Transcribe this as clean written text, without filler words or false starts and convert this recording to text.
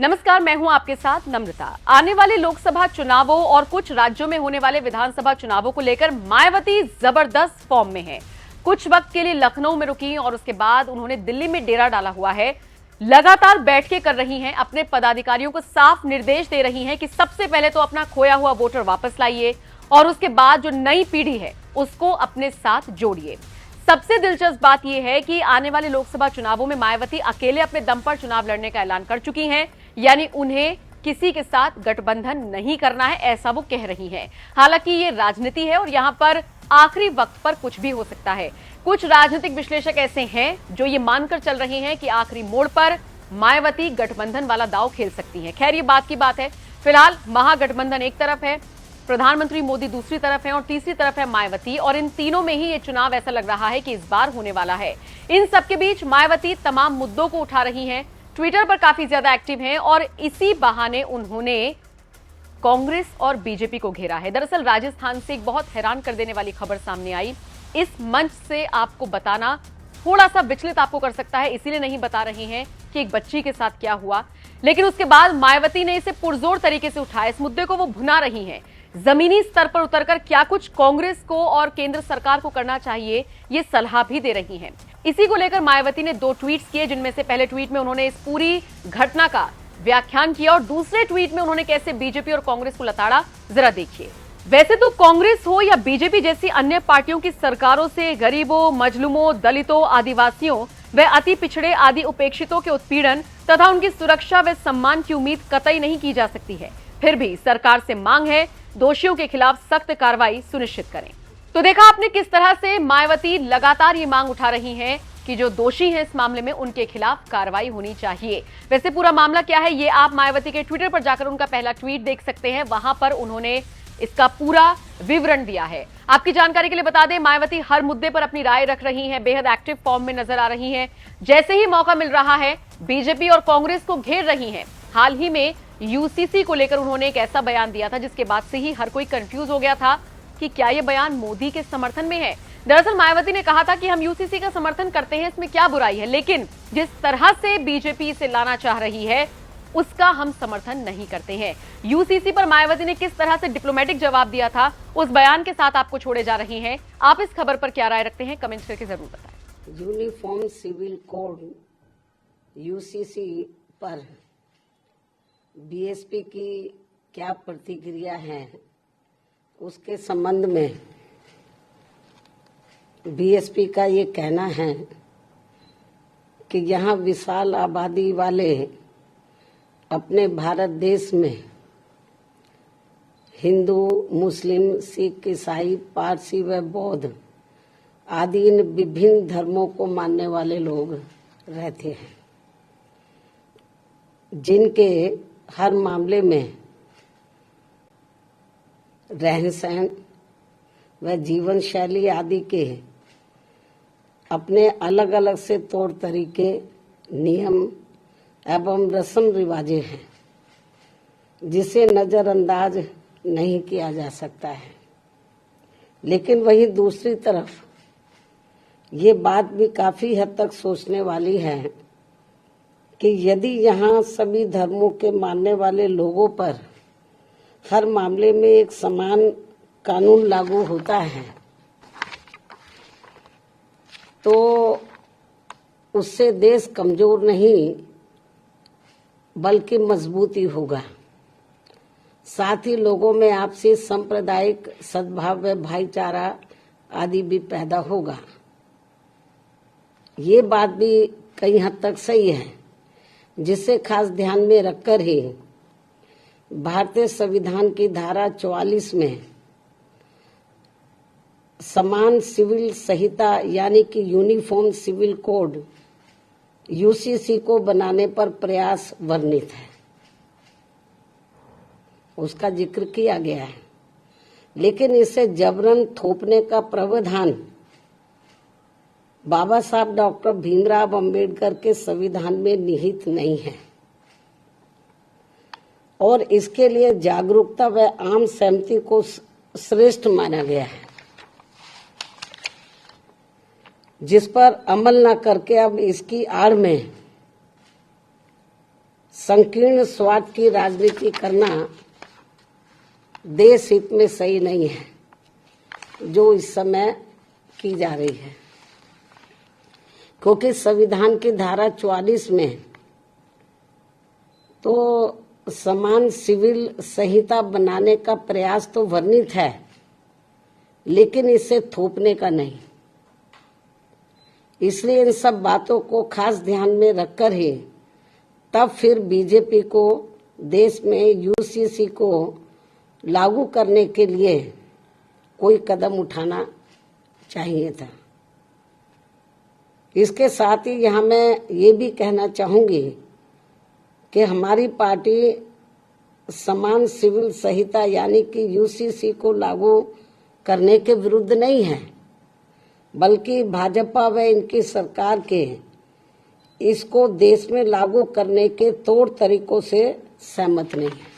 नमस्कार, मैं हूं आपके साथ नम्रता। आने वाले लोकसभा चुनावों और कुछ राज्यों में होने वाले विधानसभा चुनावों को लेकर मायावती जबरदस्त फॉर्म में है। कुछ वक्त के लिए लखनऊ में रुकी और उसके बाद उन्होंने दिल्ली में डेरा डाला हुआ है। लगातार बैठकें कर रही हैं, अपने पदाधिकारियों को साफ निर्देश दे रही हैं कि सबसे पहले तो अपना खोया हुआ वोटर वापस लाइए और उसके बाद जो नई पीढ़ी है उसको अपने साथ जोड़िए। सबसे दिलचस्प बात यह है कि आने वाले लोकसभा चुनावों में मायावती अकेले अपने दम पर चुनाव लड़ने का ऐलान कर चुकी हैं, यानी उन्हें किसी के साथ गठबंधन नहीं करना है, ऐसा वो कह रही हैं। हालांकि ये राजनीति है और यहां पर आखिरी वक्त पर कुछ भी हो सकता है। कुछ राजनीतिक विश्लेषक ऐसे हैं जो ये मानकर चल रहे हैं कि आखिरी मोड़ पर मायावती गठबंधन वाला दांव खेल सकती हैं। खैर, ये बात की बात है। फिलहाल महागठबंधन एक तरफ है, प्रधानमंत्री मोदी दूसरी तरफ है और तीसरी तरफ है मायावती, और इन तीनों में ही ये चुनाव ऐसा लग रहा है कि इस बार होने वाला है। इन सबके बीच मायावती तमाम मुद्दों को उठा रही हैं, ट्विटर पर काफी ज्यादा एक्टिव हैं और इसी बहाने उन्होंने कांग्रेस और बीजेपी को घेरा है। दरअसल राजस्थान से एक बहुत हैरान कर देने वाली खबर सामने आई। इस मंच से आपको बताना थोड़ा सा विचलित आपको कर सकता है, इसीलिए नहीं बता रहे हैं कि एक बच्ची के साथ क्या हुआ, लेकिन उसके बाद मायावती ने इसे पुरजोर तरीके से उठाया। इस मुद्दे को वो भुना रही हैं। जमीनी स्तर पर उतरकर क्या कुछ कांग्रेस को और केंद्र सरकार को करना चाहिए, ये सलाह भी दे रही हैं। इसी को लेकर मायावती ने 2 ट्वीट्स किए, जिनमें से पहले ट्वीट में उन्होंने इस पूरी घटना का व्याख्यान किया और दूसरे ट्वीट में उन्होंने कैसे बीजेपी और कांग्रेस को लताड़ा, जरा देखिए। वैसे तो कांग्रेस हो या बीजेपी जैसी अन्य पार्टियों की सरकारों से गरीबों, मजलूमों, दलितों, आदिवासियों व अति पिछड़े आदि उपेक्षितों के उत्पीड़न तथा उनकी सुरक्षा व सम्मान की उम्मीद कतई नहीं की जा सकती है। फिर भी सरकार से मांग है दोषियों के खिलाफ सख्त कार्रवाई सुनिश्चित करें। तो देखा आपने किस तरह से मायावती लगातार ये मांग उठा रही हैं कि जो दोषी हैं इस मामले में उनके खिलाफ कार्रवाई होनी चाहिए। वैसे पूरा मामला क्या है, ये आप मायावती के ट्विटर पर जाकर उनका पहला ट्वीट देख सकते हैं। वहां पर उन्होंने इसका पूरा विवरण दिया है। आपकी जानकारी के लिए बता दें, मायावती हर मुद्दे पर अपनी राय रख रही हैं, बेहद एक्टिव फॉर्म में नजर आ रही हैं। जैसे ही मौका मिल रहा है बीजेपी और कांग्रेस को घेर रही हैं। हाल ही में यूसीसी को लेकर उन्होंने एक ऐसा बयान दिया था जिसके बाद से ही हर कोई कंफ्यूज हो गया था कि क्या यह बयान मोदी के समर्थन में है। दरअसल मायावती ने कहा था कि हम यूसीसी का समर्थन करते हैं, इसमें क्या बुराई है, लेकिन जिस तरह से बीजेपी इसे लाना चाह रही है उसका हम समर्थन नहीं करते हैं। यूसीसी पर मायावती ने किस तरह से डिप्लोमेटिक जवाब दिया था, उस बयान के साथ आपको छोड़े जा रहे हैं। आप इस खबर पर क्या राय रखते हैं, कमेंट करके जरूर बताएं। यूनिफॉर्म सिविल कोड यूसीसी पर बीएसपी की क्या प्रतिक्रिया है, उसके संबंध में बीएसपी का ये कहना है कि यहाँ विशाल आबादी वाले अपने भारत देश में हिंदू, मुस्लिम, सिख, ईसाई, पारसी व बौद्ध आदि इन विभिन्न धर्मों को मानने वाले लोग रहते हैं, जिनके हर मामले में रहन सहन व जीवन शैली आदि के अपने अलग अलग से तौर तरीके, नियम एवं रस्म रिवाजें हैं, जिसे नजरअंदाज नहीं किया जा सकता है। लेकिन वहीं दूसरी तरफ ये बात भी काफी हद तक सोचने वाली है कि यदि यहाँ सभी धर्मों के मानने वाले लोगों पर हर मामले में एक समान कानून लागू होता है तो उससे देश कमजोर नहीं बल्कि मजबूती होगा। साथ ही लोगों में आपसी सांप्रदायिक सद्भाव व भाईचारा आदि भी पैदा होगा। ये बात भी कई हद तक सही है, जिसे खास ध्यान में रखकर ही भारतीय संविधान की धारा 44 में समान सिविल संहिता यानी कि यूनिफॉर्म सिविल कोड यूसीसी को बनाने पर प्रयास वर्णित है, उसका जिक्र किया गया है। लेकिन इसे जबरन थोपने का प्रावधान बाबा साहब डॉक्टर भीमराव अंबेडकर के संविधान में निहित नहीं है और इसके लिए जागरूकता व आम सहमति को श्रेष्ठ माना गया है, जिस पर अमल न करके अब इसकी आड़ में संकीर्ण स्वार्थ की राजनीति करना देश हित में सही नहीं है, जो इस समय की जा रही है। क्योंकि संविधान की धारा 44 में तो समान सिविल संहिता बनाने का प्रयास तो वर्णित है, लेकिन इसे थोपने का नहीं। इसलिए इन सब बातों को खास ध्यान में रखकर ही तब फिर बीजेपी को देश में यूसीसी को लागू करने के लिए कोई कदम उठाना चाहिए था। इसके साथ ही यहाँ मैं ये भी कहना चाहूंगी कि हमारी पार्टी समान सिविल संहिता यानी कि यूसीसी को लागू करने के विरुद्ध नहीं है, बल्कि भाजपा व इनकी सरकार के इसको देश में लागू करने के तौर तरीकों से सहमत नहीं है।